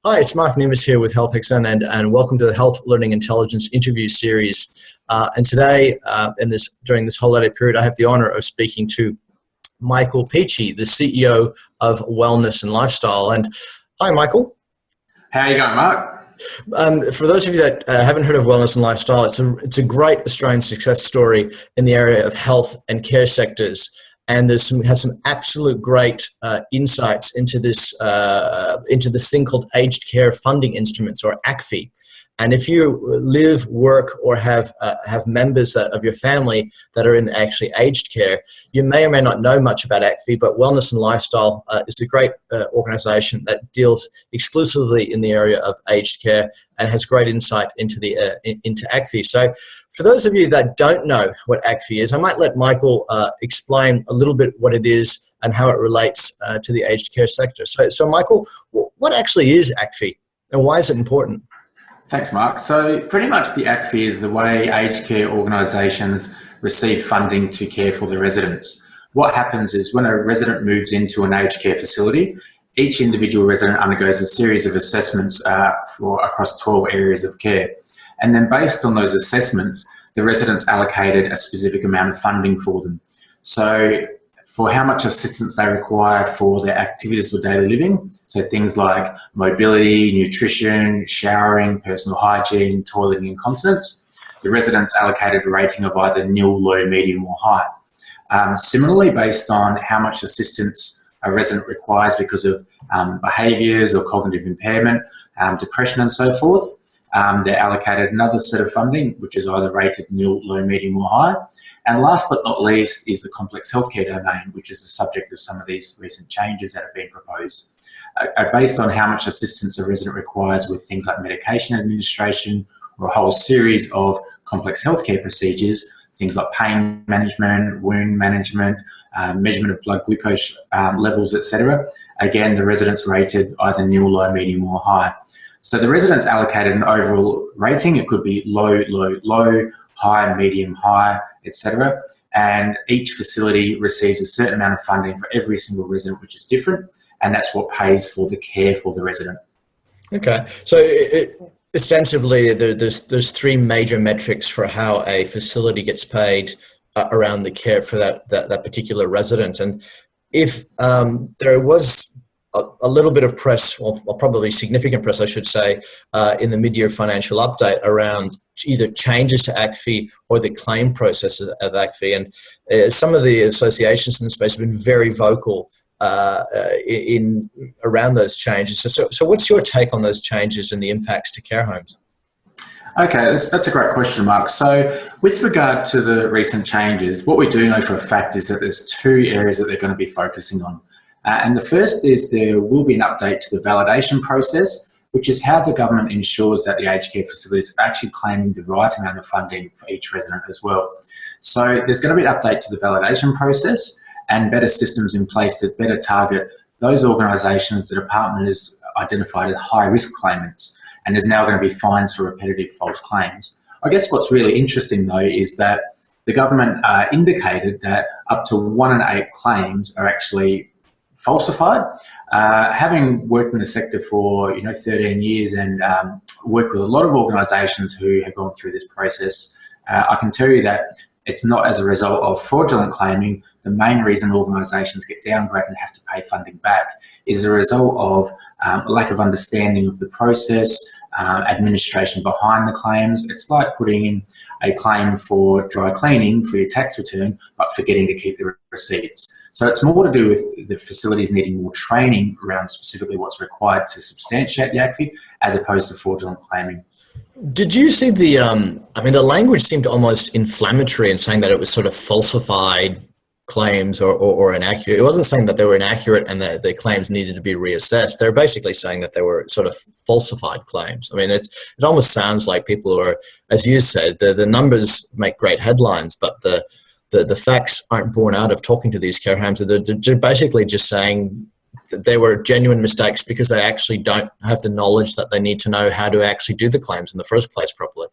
Hi, it's Mark Nimitz here with HealthXN, and welcome to the Health Learning Intelligence interview series. And today, during this holiday period, I have the honor of speaking to Michael Peachey, the CEO of Wellness and Lifestyle. And hi, Michael. How are you going, Mark? For those of you that haven't heard of Wellness and Lifestyle, it's a great Australian success story in the area of health and care sectors. And has some absolute great insights into this thing called aged care funding instruments, or ACFI. And if you live, work, or have members of your family that are in actually aged care, you may or may not know much about ACFI, but Wellness and Lifestyle is a great organization that deals exclusively in the area of aged care and has great insight into ACFI. So for those of you that don't know what ACFI is, I might let Michael explain a little bit what it is and how it relates to the aged care sector. So Michael, what actually is ACFI and why is it important? Thanks, Mark. So pretty much the ACFI is the way aged care organisations receive funding to care for the residents. What happens is when a resident moves into an aged care facility, each individual resident undergoes a series of assessments across 12 areas of care. And then based on those assessments, the residents allocated a specific amount of funding for them. So for how much assistance they require for their activities of daily living, so things like mobility, nutrition, showering, personal hygiene, toileting, incontinence, the residents allocated a rating of either nil, low, medium or high. Similarly, based on how much assistance a resident requires because of behaviours or cognitive impairment, depression and so forth, they're allocated another set of funding, which is either rated nil, low, medium or high. And last but not least is the complex healthcare domain, which is the subject of some of these recent changes that have been proposed. Based on how much assistance a resident requires with things like medication administration or a whole series of complex healthcare procedures, things like pain management, wound management, measurement of blood glucose levels, etc. Again, the residents rated either nil, low, medium or high. So the residents allocated an overall rating. It could be low, low, low, high, medium, high, etc. And each facility receives a certain amount of funding for every single resident, which is different. And that's what pays for the care for the resident. Okay. So ostensibly, there's three major metrics for how a facility gets paid around the care for that particular resident. And if there was a little bit of press, or probably significant press, I should say, in the mid-year financial update around either changes to ACFI or the claim process of ACFI. And some of the associations in the space have been very vocal in around those changes. So what's your take on those changes and the impacts to care homes? Okay, that's a great question, Mark. So with regard to the recent changes, what we do know for a fact is that there's two areas that they're going to be focusing on. And the first is there will be an update to the validation process, which is how the government ensures that the aged care facilities are actually claiming the right amount of funding for each resident as well. So there's going to be an update to the validation process and better systems in place to better target those organisations the department has identified as high-risk claimants, and there's now going to be fines for repetitive false claims. I guess what's really interesting though is that the government indicated that up to 1 in 8 claims are actually falsified. Having worked in the sector for 13 years and worked with a lot of organisations who have gone through this process, I can tell you that it's not as a result of fraudulent claiming. The main reason organisations get downgraded and have to pay funding back is a result of a lack of understanding of the process, administration behind the claims. It's like putting in a claim for dry cleaning for your tax return, but forgetting to keep the receipts. So it's more to do with the facilities needing more training around specifically what's required to substantiate the ACFI as opposed to fraudulent claiming. Did you see the language seemed almost inflammatory in saying that it was sort of falsified claims or inaccurate. It wasn't saying that they were inaccurate and that the claims needed to be reassessed. They're basically saying that they were sort of falsified claims. I mean, it almost sounds like people are, as you said, the numbers make great headlines, but the facts aren't borne out of talking to these care homes. They're basically just saying that they were genuine mistakes because they actually don't have the knowledge that they need to know how to actually do the claims in the first place properly.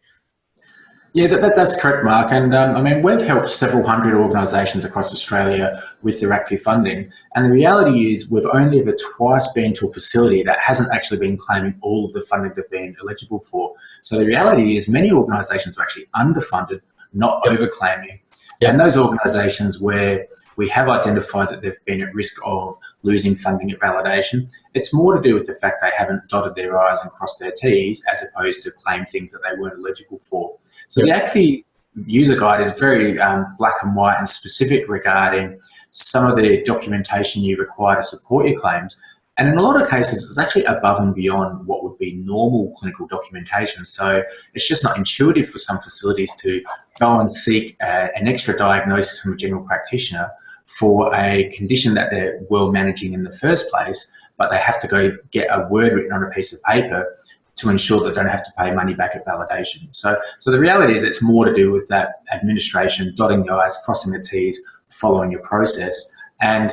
Yeah, that's correct, Mark. And I mean, we've helped several hundred organisations across Australia with their ACFI funding. And the reality is we've only ever twice been to a facility that hasn't actually been claiming all of the funding they've been eligible for. So the reality is many organisations are actually underfunded, not overclaiming. And those organisations where we have identified that they've been at risk of losing funding at validation, it's more to do with the fact they haven't dotted their I's and crossed their T's as opposed to claim things that they weren't eligible for. So the ACFI user guide is very black and white and specific regarding some of the documentation you require to support your claims. And in a lot of cases, it's actually above and beyond what would be normal clinical documentation. So it's just not intuitive for some facilities to go and seek an extra diagnosis from a general practitioner for a condition that they're well managing in the first place, but they have to go get a word written on a piece of paper to ensure that they don't have to pay money back at validation. So the reality is it's more to do with that administration, dotting the I's, crossing the T's, following your process. And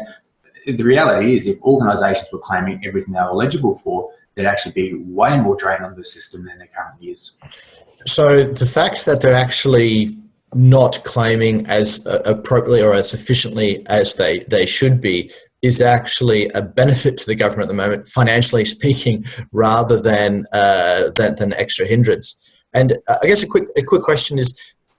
the reality is if organisations were claiming everything they were eligible for, there'd actually be way more drain on the system than there currently is. So the fact that they're actually not claiming as appropriately or as efficiently as they should be is actually a benefit to the government at the moment, financially speaking, rather than extra hindrance. And I guess a quick question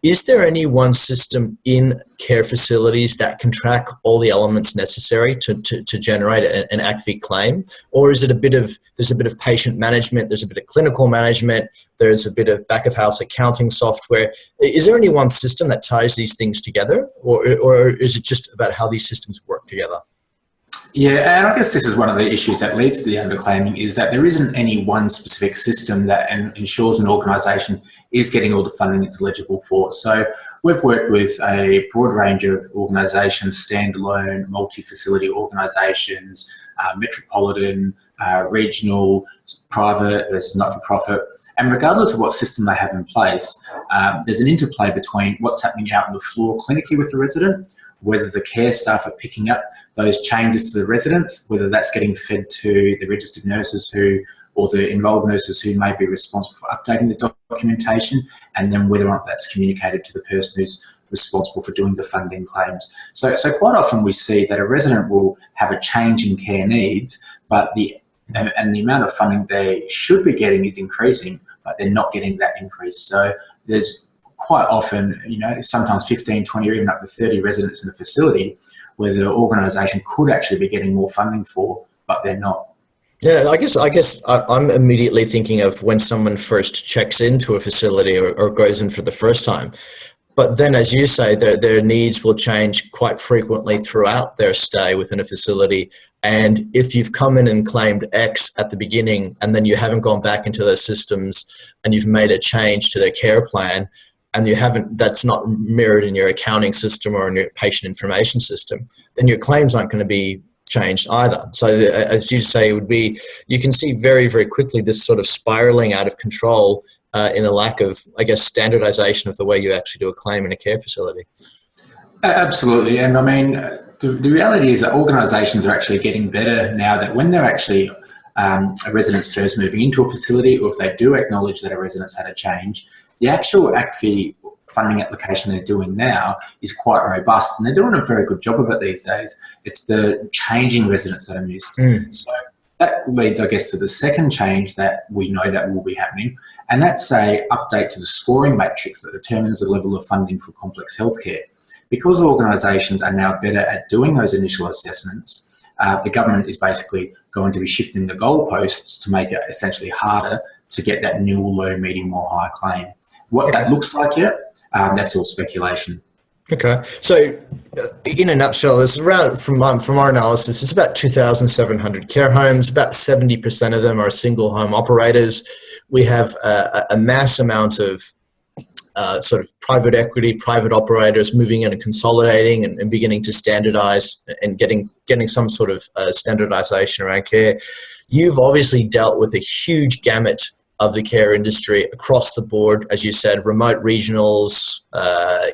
is there any one system in care facilities that can track all the elements necessary to generate an ACFI claim? Or is it there's a bit of patient management, there's a bit of clinical management, there's a bit of back of house accounting software? Is there any one system that ties these things together? Or is it just about how these systems work together? Yeah, and I guess this is one of the issues that leads to the underclaiming is that there isn't any one specific system that ensures an organisation is getting all the funding it's eligible for. So we've worked with a broad range of organisations, standalone, multi-facility organisations, metropolitan, regional, private versus not-for-profit. And regardless of what system they have in place, there's an interplay between what's happening out on the floor clinically with the resident, whether the care staff are picking up those changes to the residents, whether that's getting fed to the registered nurses or the enrolled nurses who may be responsible for updating the documentation, and then whether or not that's communicated to the person who's responsible for doing the funding claims. So quite often we see that a resident will have a change in care needs, but the amount of funding they should be getting is increasing, but they're not getting that increase. So there's quite often, sometimes 15, 20, or even up to 30 residents in the facility where the organisation could actually be getting more funding for, but they're not. Yeah, I guess I'm immediately thinking of when someone first checks into a facility or goes in for the first time. But then, as you say, their needs will change quite frequently throughout their stay within a facility. And if you've come in and claimed X at the beginning and then you haven't gone back into those systems and you've made a change to their care plan, and that's not mirrored in your accounting system or in your patient information system, then your claims aren't going to be changed either. So as you say, you can see very, very quickly this sort of spiraling out of control in a lack of, I guess, standardization of the way you actually do a claim in a care facility. Absolutely. And I mean, the reality is that organisations are actually getting better now that when they're actually a resident's first moving into a facility, or if they do acknowledge that a resident's had a change, the actual ACFI funding application they're doing now is quite robust, and they're doing a very good job of it these days. It's the changing residents that are missed. So that leads, I guess, to the second change that we know that will be happening, and that's a update to the scoring matrix that determines the level of funding for complex healthcare. Because organisations are now better at doing those initial assessments, the government is basically going to be shifting the goalposts to make it essentially harder to get that nil, low, medium or high claim. What that looks like yet, that's all speculation. Okay. So in a nutshell, there's around, from our analysis, it's about 2,700 care homes. About 70% of them are single home operators. We have a mass amount of sort of private equity, private operators moving in and consolidating and beginning to standardize and getting some sort of standardization around care. You've obviously dealt with a huge gamut of the care industry across the board, as you said, remote regionals,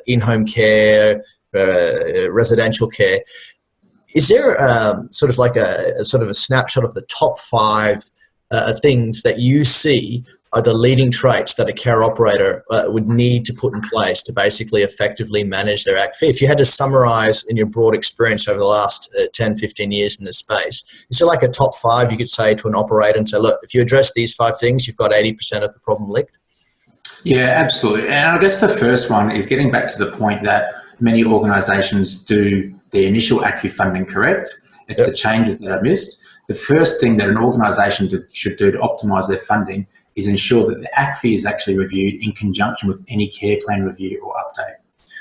in-home care, residential care. Is there sort of like a snapshot of the top 5 things that you see are the leading traits that a care operator would need to put in place to basically effectively manage their ACFI? If you had to summarize in your broad experience over the last 10, 15 years in this space, is there like a top 5 you could say to an operator and say, look, if you address these 5 things, you've got 80% of the problem licked? Yeah, absolutely. And I guess the first one is getting back to the point that many organisations do the initial ACFI funding correct. It's the changes that are missed. The first thing that an organisation should do to optimise their funding is ensure that the ACFI is actually reviewed in conjunction with any care plan review or update.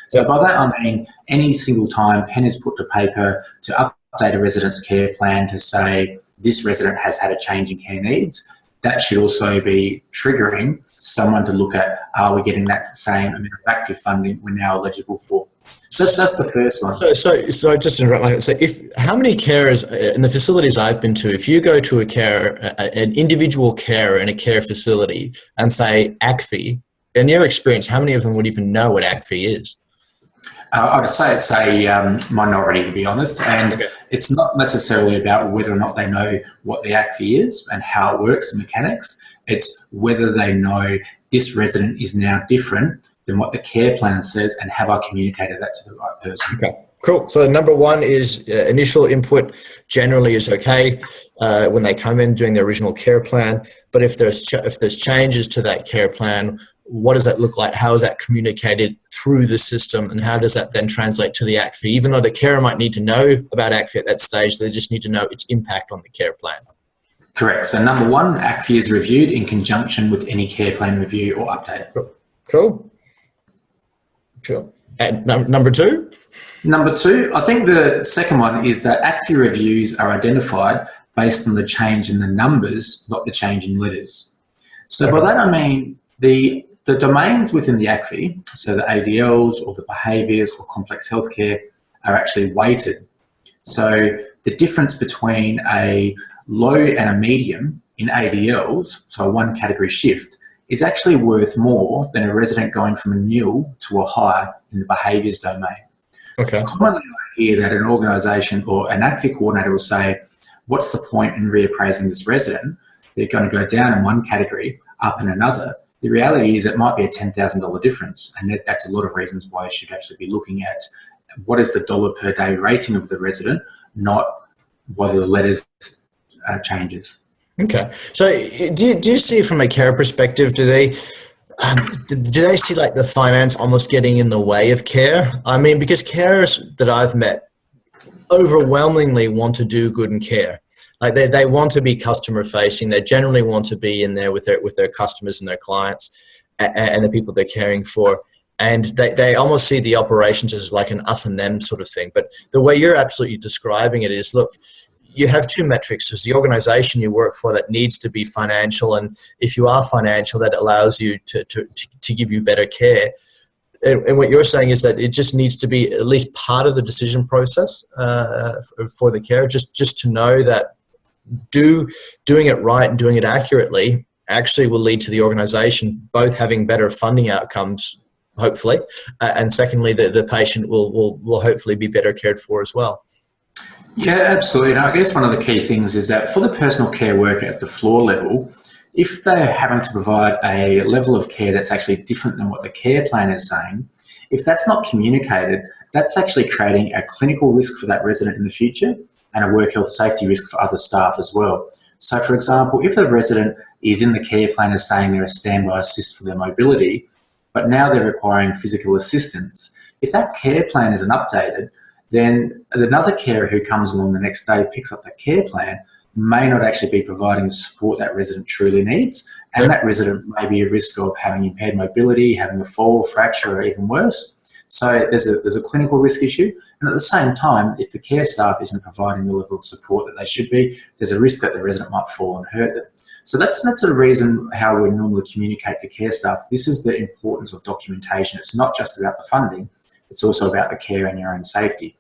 So by that I mean any single time pen is put to paper to update a resident's care plan to say this resident has had a change in care needs, that should also be triggering someone to look at, are we getting that same amount of ACFI funding we're now eligible for? So that's the first one. So just to interrupt, so how many carers in the facilities I've been to, if you go to an individual carer in a care facility and say ACFI, in your experience, how many of them would even know what ACFI is? I'd say it's a minority, to be honest, and it's not necessarily about whether or not they know what the ACFI is and how it works, the mechanics. It's whether they know this resident is now different than what the care plan says, and have I communicated that to the right person. Okay, cool. So number 1 is initial input generally is okay when they come in doing the original care plan, but if there's changes to that care plan, what does that look like? How is that communicated through the system, and how does that then translate to the ACFI? Even though the carer might need to know about ACFI at that stage, they just need to know its impact on the care plan. Correct. So number 1, ACFI is reviewed in conjunction with any care plan review or update. Cool. And number 2? Number 2, I think the second one is that ACFI reviews are identified based on the change in the numbers, not the change in letters. So by that I mean the domains within the ACFI, so the ADLs or the behaviours or complex healthcare, are actually weighted. So the difference between a low and a medium in ADLs, so a 1 category shift, is actually worth more than a resident going from a nil to a high in the behaviours domain. Okay. Commonly I hear that an organisation or an ACFI coordinator will say, what's the point in reappraising this resident? They're going to go down in 1 category, up in another. The reality is it might be a $10,000 difference, and that's a lot of reasons why you should actually be looking at what is the dollar per day rating of the resident, not whether the letters changes. Okay. So do you see from a care perspective, do they see like the finance almost getting in the way of care? I mean, because carers that I've met overwhelmingly want to do good and care. Like they want to be customer facing. They generally want to be in there with their customers and their clients and the people they're caring for. And they almost see the operations as like an us and them sort of thing. But the way you're absolutely describing it is, look, you have 2 metrics. There's the organization you work for that needs to be financial. And if you are financial, that allows you to give you better care. And what you're saying is that it just needs to be at least part of the decision process for the care, just to know that doing it right and doing it accurately actually will lead to the organization both having better funding outcomes, hopefully, and secondly, the patient will hopefully be better cared for as well. Yeah, absolutely. And I guess one of the key things is that for the personal care worker at the floor level, if they're having to provide a level of care that's actually different than what the care plan is saying, if that's not communicated, that's actually creating a clinical risk for that resident in the future and a work health safety risk for other staff as well. So for example, if a resident is in the care plan as saying they're a standby assist for their mobility, but now they're requiring physical assistance, if that care plan isn't updated, then another carer who comes along the next day, picks up that care plan, may not actually be providing the support that resident truly needs, and that resident may be at risk of having impaired mobility, having a fall, fracture, or even worse. So there's a clinical risk issue, and at the same time, if the care staff isn't providing the level of support that they should be, there's a risk that the resident might fall and hurt them. So that's the reason how we normally communicate to care staff. This is the importance of documentation. It's not just about the funding, it's also about the care and your own safety.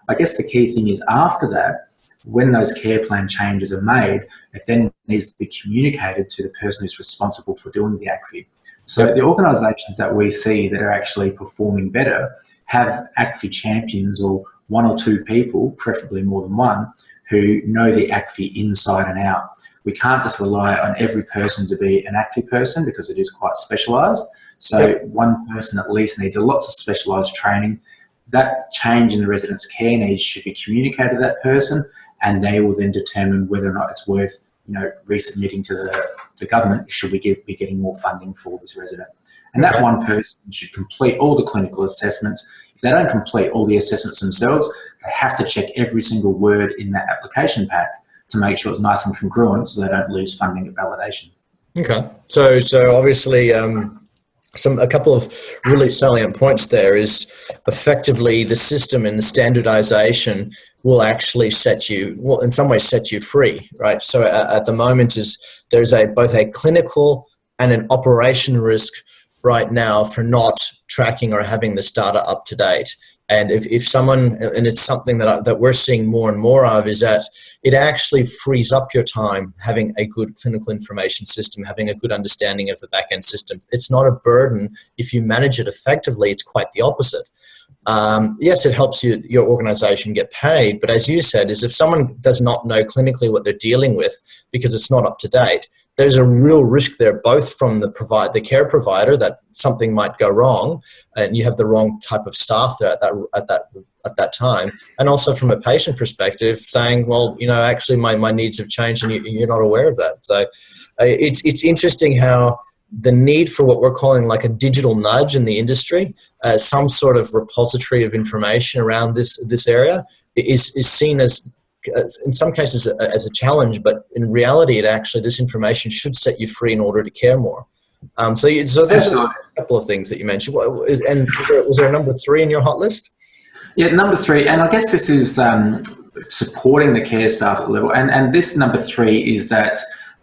I guess the key thing is after that, when those care plan changes are made, it then needs to be communicated to the person who's responsible for doing the ACFI. So the organisations that we see that are actually performing better have ACFI champions, or 1 or 2 people, preferably more than 1, who know the ACFI inside and out, we can't just rely on every person to be an ACFI person because it is quite specialised. So one person at least needs lots of specialised training. That change in the resident's care needs should be communicated to that person, and they will then determine whether or not it's worth, resubmitting to the government. Should we be getting more funding for this resident? And that one person should complete all the clinical assessments. If they don't complete all the assessments themselves, they have to check every single word in that application pack to make sure it's nice and congruent so they don't lose funding at validation. Okay. So obviously, a couple of really salient points there is effectively the system and the standardization will actually in some ways set you free, right? So at the moment there's both a clinical and an operation risk right now for not tracking or having this data up to date. And if someone, and it's something that we're seeing more and more of, is that it actually frees up your time having a good clinical information system, having a good understanding of the back-end system. It's not a burden. If you manage it effectively, it's quite the opposite. Yes, it helps your organization get paid, but as you said, is if someone does not know clinically what they're dealing with because it's not up to date, there's a real risk there, both from the care provider that something might go wrong and you have the wrong type of staff there at that time, and also from a patient perspective saying, well, actually my needs have changed and you're not aware of that. So it's interesting how the need for what we're calling like a digital nudge in the industry, some sort of repository of information around this area is seen as in some cases as a challenge, but in reality, this information should set you free in order to care more. So there's a couple of things that you mentioned. And was there a number 3 in your hot list? Yeah, number 3, and I guess this is supporting the care staff at level. And this number 3 is that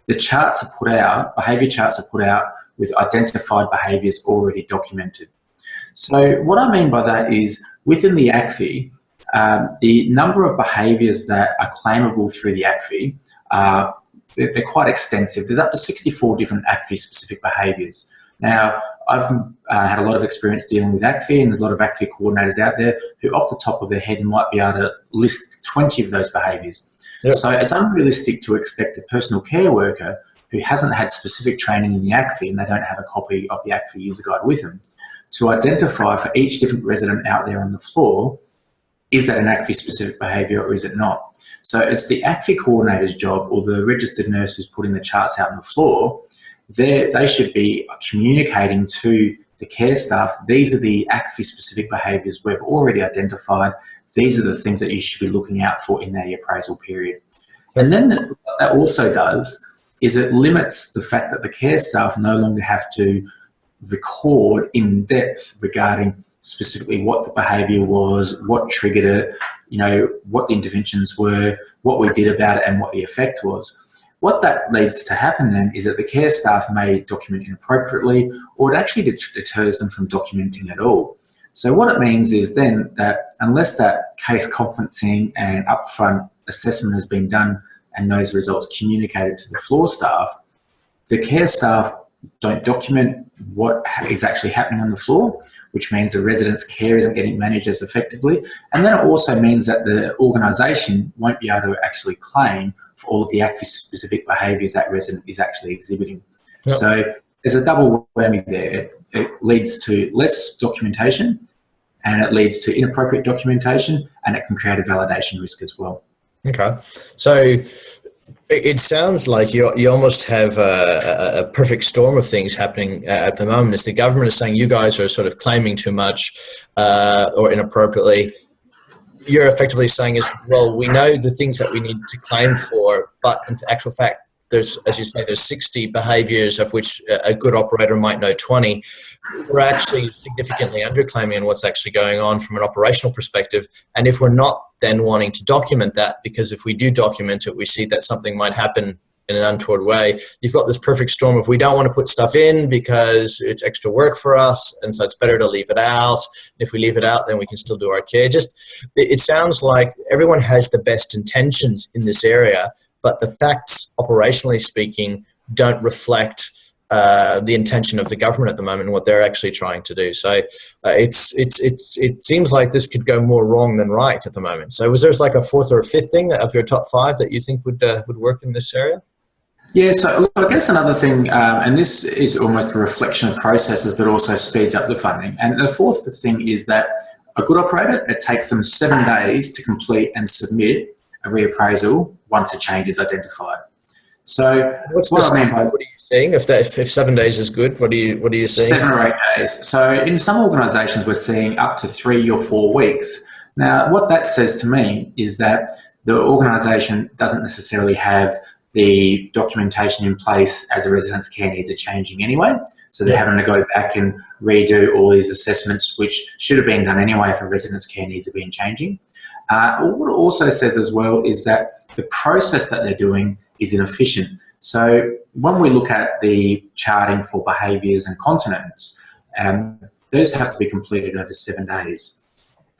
the charts are put out, behaviour charts are put out with identified behaviours already documented. So what I mean by that is within the ACFI, the number of behaviours that are claimable through the ACFI, they're quite extensive. There's up to 64 different ACFI-specific behaviours. Now, I've had a lot of experience dealing with ACFI, and there's a lot of ACFI coordinators out there who, off the top of their head, might be able to list 20 of those behaviours. Yep. So it's unrealistic to expect a personal care worker who hasn't had specific training in the ACFI and they don't have a copy of the ACFI user guide with them to identify for each different resident out there on the floor, is that an ACFI-specific behaviour or is it not? So it's the ACFI coordinator's job, or the registered nurse who's putting the charts out on the floor. They should be communicating to the care staff, these are the ACFI-specific behaviours we've already identified. These are the things that you should be looking out for in the appraisal period. And then what that also does is it limits the fact that the care staff no longer have to record in depth regarding specifically what the behaviour was, what triggered it, what the interventions were, what we did about it and what the effect was. What that leads to happen then is that the care staff may document inappropriately, or it actually deters them from documenting at all. So what it means is then that unless that case conferencing and upfront assessment has been done and those results communicated to the floor staff, the care staff don't document what is actually happening on the floor, which means the resident's care isn't getting managed as effectively. And then it also means that the organisation won't be able to actually claim for all of the ACFI-specific behaviours that resident is actually exhibiting. Yep. So there's a double whammy there. It leads to less documentation, and it leads to inappropriate documentation, and it can create a validation risk as well. Okay. So it sounds like you almost have a perfect storm of things happening at the moment. As the government is saying you guys are sort of claiming too much or inappropriately, you're effectively saying is, well, we know the things that we need to claim for, but in actual fact, there's, as you say, there's 60 behaviours of which a good operator might know 20. We're actually significantly underclaiming on what's actually going on from an operational perspective. And if we're not then wanting to document that, because if we do document it, we see that something might happen in an untoward way. You've got this perfect storm of we don't want to put stuff in because it's extra work for us, and so it's better to leave it out. If we leave it out, then we can still do our care. It sounds like everyone has the best intentions in this area, but the facts, operationally speaking, don't reflect the intention of the government at the moment and what they're actually trying to do. So it seems like this could go more wrong than right at the moment. So was there like a fourth or a fifth thing of your top 5 that you think would work in this area? Yeah, so look, I guess another thing, and this is almost a reflection of processes, but also speeds up the funding. And the fourth thing is that a good operator, it takes them 7 days to complete and submit a reappraisal once a change is identified. So what I mean by what are you seeing? If 7 days is good, what are you seeing? 7 or 8 days. So in some organisations, we're seeing up to 3 or 4 weeks. Now, what that says to me is that the organisation doesn't necessarily have the documentation in place as the resident's care needs are changing anyway. So they're having to go back and redo all these assessments, which should have been done anyway if a resident's care needs have been changing. What it also says as well is that the process that they're doing is inefficient. So when we look at the charting for behaviours and continence, those have to be completed over 7 days.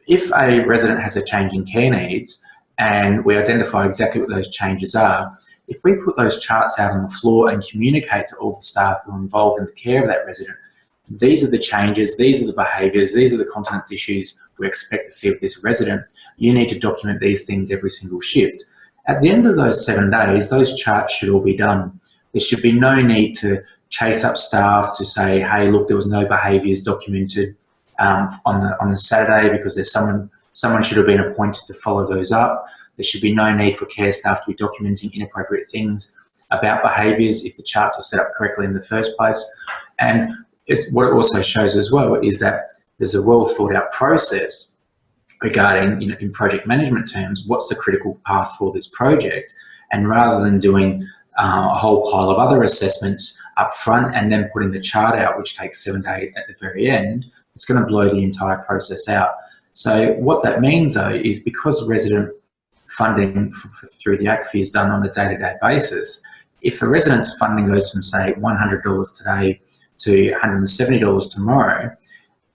If a resident has a change in care needs and we identify exactly what those changes are, if we put those charts out on the floor and communicate to all the staff who are involved in the care of that resident, these are the changes, these are the behaviours, these are the continence issues we expect to see with this resident. You need to document these things every single shift. At the end of those 7 days, those charts should all be done. There should be no need to chase up staff to say, hey, look, there was no behaviours documented on the Saturday because there's someone should have been appointed to follow those up. There should be no need for care staff to be documenting inappropriate things about behaviours if the charts are set up correctly in the first place. And what it also shows as well is that there's a well thought out process regarding, in project management terms, what's the critical path for this project. And rather than doing a whole pile of other assessments up front and then putting the chart out, which takes 7 days at the very end, it's going to blow the entire process out. So what that means though is because resident funding through the ACFI is done on a day-to-day basis, if a resident's funding goes from say $100 today to $170 tomorrow,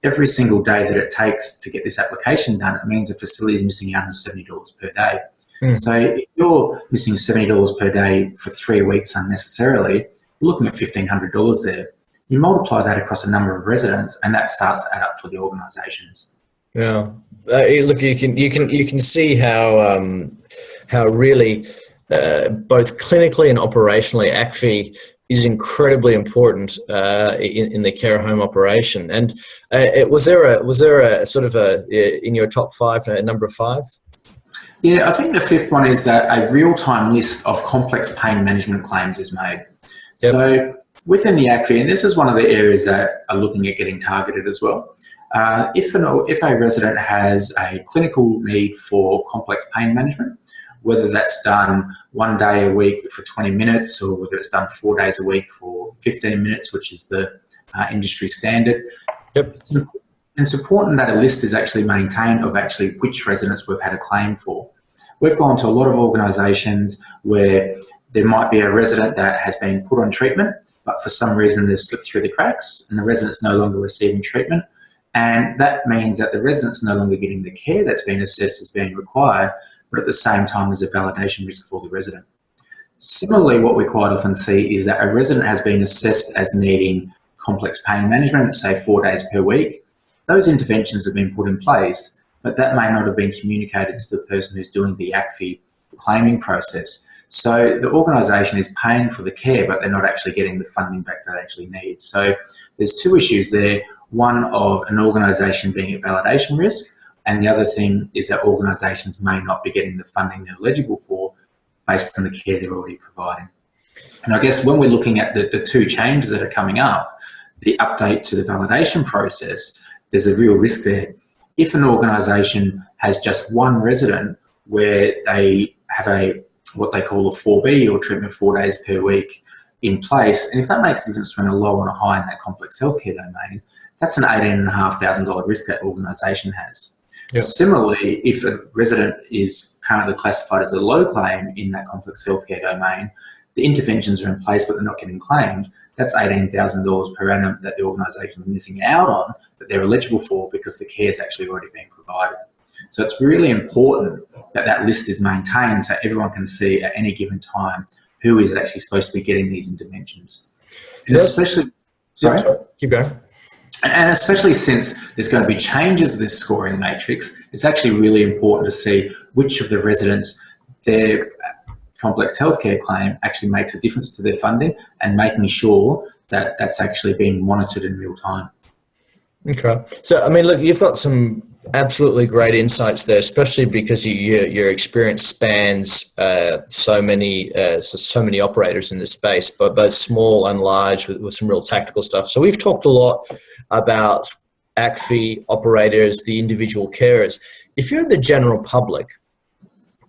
every single day that it takes to get this application done, it means the facility is missing out on $70 per day. So if you're missing $70 per day for 3 weeks unnecessarily, you're looking at $1,500 there. You multiply that across a number of residents and that starts to add up for the organisations. Yeah, look, you can see how really both clinically and operationally ACFI is incredibly important in the care home operation. And was there a sort of in your top 5, number 5? Yeah, I think the 5th one is that a real-time list of complex pain management claims is made. Yep. So within the ACFI, and this is one of the areas that are looking at getting targeted as well, if a resident has a clinical need for complex pain management, whether that's done 1 day a week for 20 minutes or whether it's done 4 days a week for 15 minutes, which is the industry standard. Yep. It's important that a list is actually maintained of actually which residents we've had a claim for. We've gone to a lot of organisations where there might be a resident that has been put on treatment, but for some reason they've slipped through the cracks and the resident's no longer receiving treatment. And that means that the resident's no longer getting the care that's been assessed as being required, but at the same time there's a validation risk for the resident. Similarly, what we quite often see is that a resident has been assessed as needing complex pain management, say 4 days per week. Those interventions have been put in place, but that may not have been communicated to the person who's doing the ACFI claiming process. So the organisation is paying for the care, but they're not actually getting the funding back they actually need. So there's 2 issues there. One of an organisation being at validation risk, and the other thing is that organisations may not be getting the funding they're eligible for based on the care they're already providing. And I guess when we're looking at the 2 changes that are coming up, the update to the validation process, there's a real risk there. If an organisation has just one resident where they have what they call a 4B or treatment 4 days per week in place, and if that makes the difference between a low and a high in that complex healthcare domain, that's an $18,500 risk that organisation has. Yep. Similarly, if a resident is currently classified as a low claim in that complex healthcare domain, the interventions are in place but they're not getting claimed, that's $18,000 per annum that the organisation is missing out on that they're eligible for because the care is actually already being provided. So it's really important that that list is maintained so everyone can see at any given time who is actually supposed to be getting these interventions. And especially, sorry? Keep going. And especially since there's going to be changes to this scoring matrix, it's actually really important to see which of the residents their complex healthcare claim actually makes a difference to their funding, and making sure that that's actually being monitored in real time. Okay. So, I mean, look, you've got some absolutely great insights there, especially because your experience spans so many operators in this space, but both small and large with some real tactical stuff. So we've talked a lot about ACFI operators, the individual carers. If you're the general public,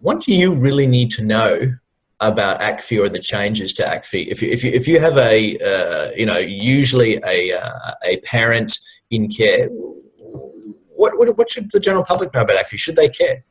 what do you really need to know about ACFI or the changes to ACFI? If you have usually a parent in care, what should the general public know about ACFI? Should they care?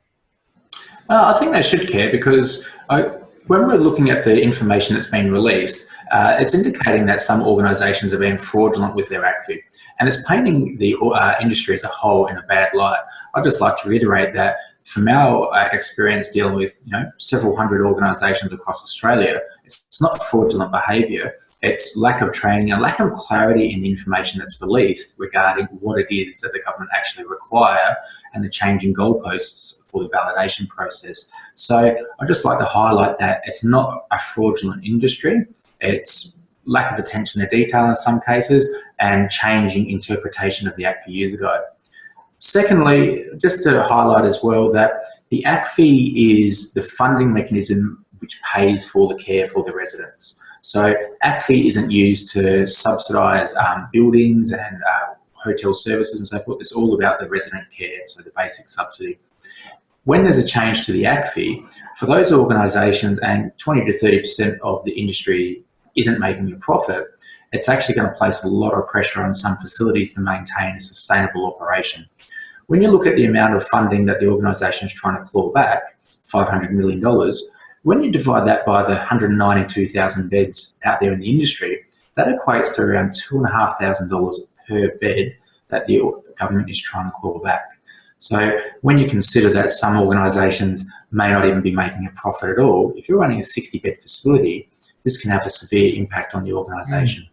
I think they should care, because when we're looking at the information that's been released, it's indicating that some organisations are being fraudulent with their ACFI, and it's painting the industry as a whole in a bad light. I'd just like to reiterate that from our experience dealing with several hundred organisations across Australia, it's not fraudulent behaviour. It's lack of training and lack of clarity in the information that's released regarding what it is that the government actually require, and the changing goalposts for the validation process. So I'd just like to highlight that it's not a fraudulent industry. It's lack of attention to detail in some cases, and changing interpretation of the ACFI years ago. Secondly, just to highlight as well that the ACFI is the funding mechanism which pays for the care for the residents. So ACFI isn't used to subsidise buildings and hotel services and so forth. It's all about the resident care, so the basic subsidy. When there's a change to the ACFI, for those organisations, and 20 to 30% of the industry isn't making a profit, it's actually going to place a lot of pressure on some facilities to maintain a sustainable operation. When you look at the amount of funding that the organisation is trying to claw back, $500 million, when you divide that by the 192,000 beds out there in the industry, that equates to around $2,500 per bed that the government is trying to claw back. So when you consider that some organisations may not even be making a profit at all, if you're running a 60-bed facility, this can have a severe impact on the organisation.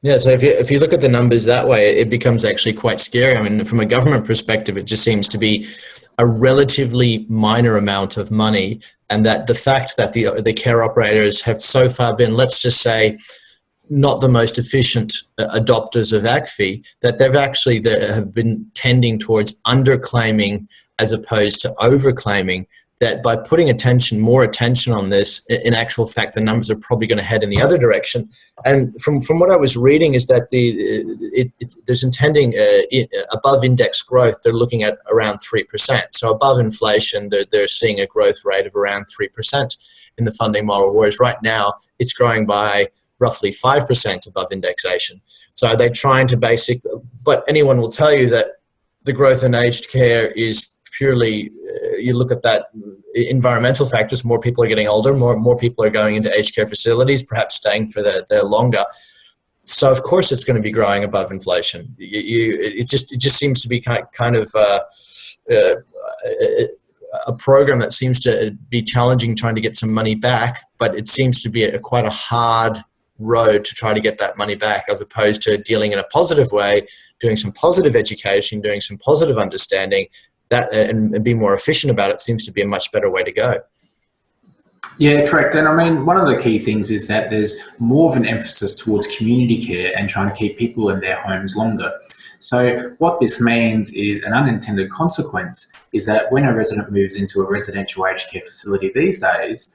Yeah, so if you look at the numbers that way, it becomes actually quite scary. I mean, from a government perspective, it just seems to be a relatively minor amount of money, and that the fact that the care operators have so far been, let's just say, not the most efficient adopters of ACFI, that they have been tending towards underclaiming as opposed to overclaiming, that by putting more attention on this, in actual fact, the numbers are probably going to head in the other direction. And from what I was reading is that there's intending above index growth, they're looking at around 3%. So above inflation, they're seeing a growth rate of around 3% in the funding model, whereas right now it's growing by roughly 5% above indexation. So they're trying to but anyone will tell you that the growth in aged care is purely, you look at that environmental factors, more people are getting older, more people are going into aged care facilities, perhaps staying for their longer. So of course it's going to be growing above inflation. It just seems to be kind of a program that seems to be challenging, trying to get some money back, but it seems to be quite a hard road to try to get that money back, as opposed to dealing in a positive way, doing some positive education, doing some positive understanding, that and be more efficient about it seems to be a much better way to go. Yeah, correct. And I mean, one of the key things is that there's more of an emphasis towards community care and trying to keep people in their homes longer. So what this means is, an unintended consequence is that when a resident moves into a residential aged care facility these days,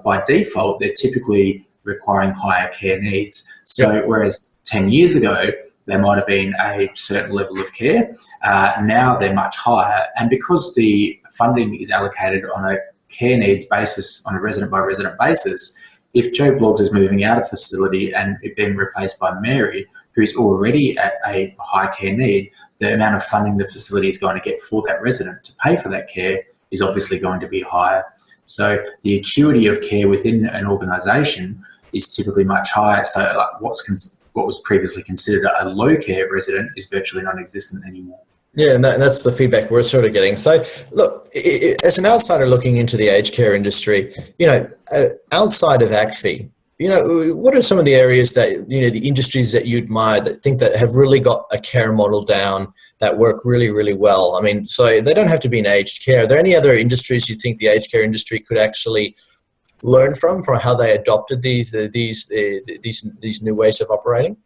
by default, they're typically requiring higher care needs. So whereas 10 years ago, there might have been a certain level of care. Now they're much higher. And because the funding is allocated on a care needs basis, on a resident by resident basis, if Joe Bloggs is moving out of facility and being replaced by Mary, who's already at a high care need, the amount of funding the facility is going to get for that resident to pay for that care is obviously going to be higher. So the acuity of care within an organisation is typically much higher. So like what was previously considered a low care resident is virtually non-existent anymore. Yeah, and that's the feedback we're sort of getting. So, look, as an outsider looking into the aged care industry, outside of ACFI, what are some of the areas that, the industries that you admire, that think that have really got a care model down, that work really, really well? I mean, so they don't have to be in aged care. Are there any other industries you think the aged care industry could actually learn from how they adopted these new ways of operating?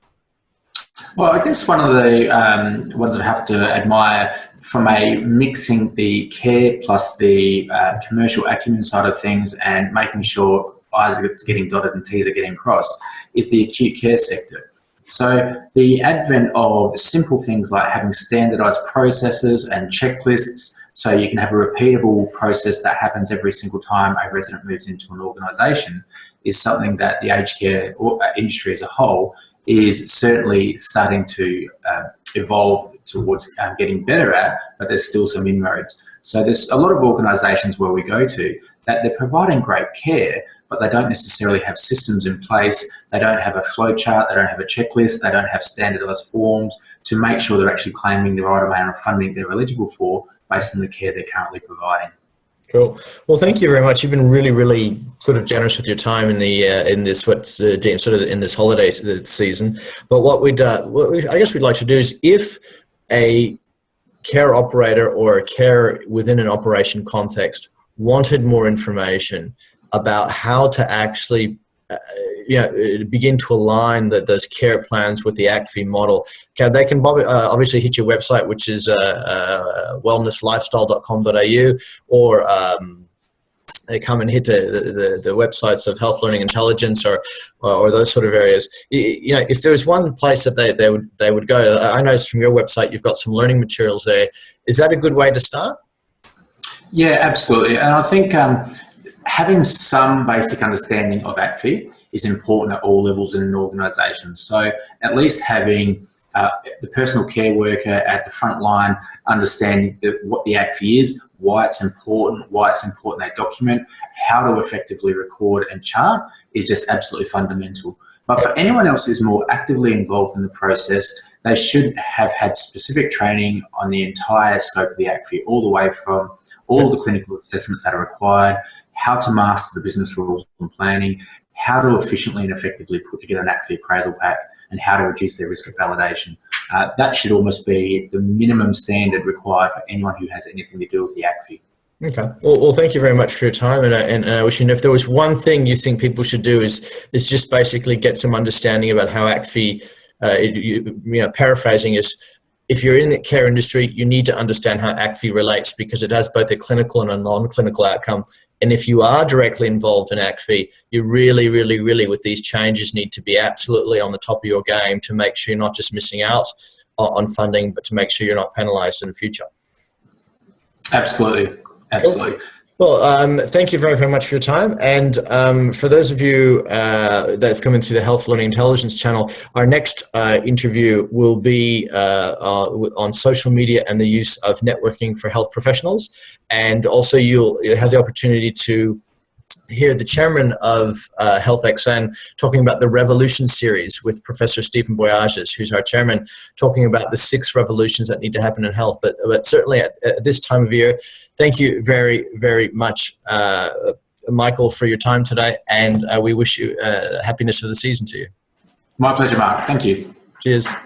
Well, I guess one of the ones that I have to admire from a mixing the care plus the commercial acumen side of things and making sure I's are getting dotted and T's are getting crossed is the acute care sector. So the advent of simple things like having standardized processes and checklists so you can have a repeatable process that happens every single time a resident moves into an organisation is something that the aged care industry as a whole is certainly starting to evolve towards getting better at, but there's still some inroads. So there's a lot of organisations where we go to that they're providing great care, but they don't necessarily have systems in place. They don't have a flow chart. They don't have a checklist. They don't have standardised forms to make sure they're actually claiming the right amount of funding they're eligible for based on the care they're currently providing. Cool. Well, thank you very much. You've been really, really sort of generous with your time in the in this in this holiday season. But what I guess we'd like to do is, if a care operator or a care within an operation context wanted more information about how to actually begin to align those care plans with the ACFI model, they can obviously hit your website, which is wellnesslifestyle.com.au, or they come and hit the websites of Health Learning Intelligence or those sort of areas. If there was one place that they would go, I noticed from your website you've got some learning materials there. Is that a good way to start? Yeah, absolutely. And I think having some basic understanding of ACFI is important at all levels in an organisation. So at least having the personal care worker at the front line understanding what the ACFI is, why it's important they document, how to effectively record and chart is just absolutely fundamental. But for anyone else who's more actively involved in the process, they should have had specific training on the entire scope of the ACFI, all the way from all the clinical assessments that are required, how to master the business rules and planning, how to efficiently and effectively put together an ACFI appraisal pack, and how to reduce their risk of validation. That should almost be the minimum standard required for anyone who has anything to do with the ACFI. Okay. Well, thank you very much for your time, and I wish you know, if there was one thing you think people should do is just basically get some understanding about how ACFI, paraphrasing is, if you're in the care industry, you need to understand how ACFI relates, because it has both a clinical and a non-clinical outcome. And if you are directly involved in ACFI, you really, really, really, with these changes, need to be absolutely on the top of your game to make sure you're not just missing out on funding, but to make sure you're not penalised in the future. Absolutely. Absolutely. Cool. Well, thank you very, very much for your time. And for those of you that's coming through the Health Learning Intelligence channel, our next interview will be on social media and the use of networking for health professionals. And also you'll have the opportunity to hear the chairman of HealthXN talking about the Revolution series with Professor Stephen Boyages, who's our chairman, talking about the 6 revolutions that need to happen in health. But certainly at this time of year, thank you very, very much, Michael, for your time today. And we wish you happiness of the season to you. My pleasure, Mark. Thank you. Cheers.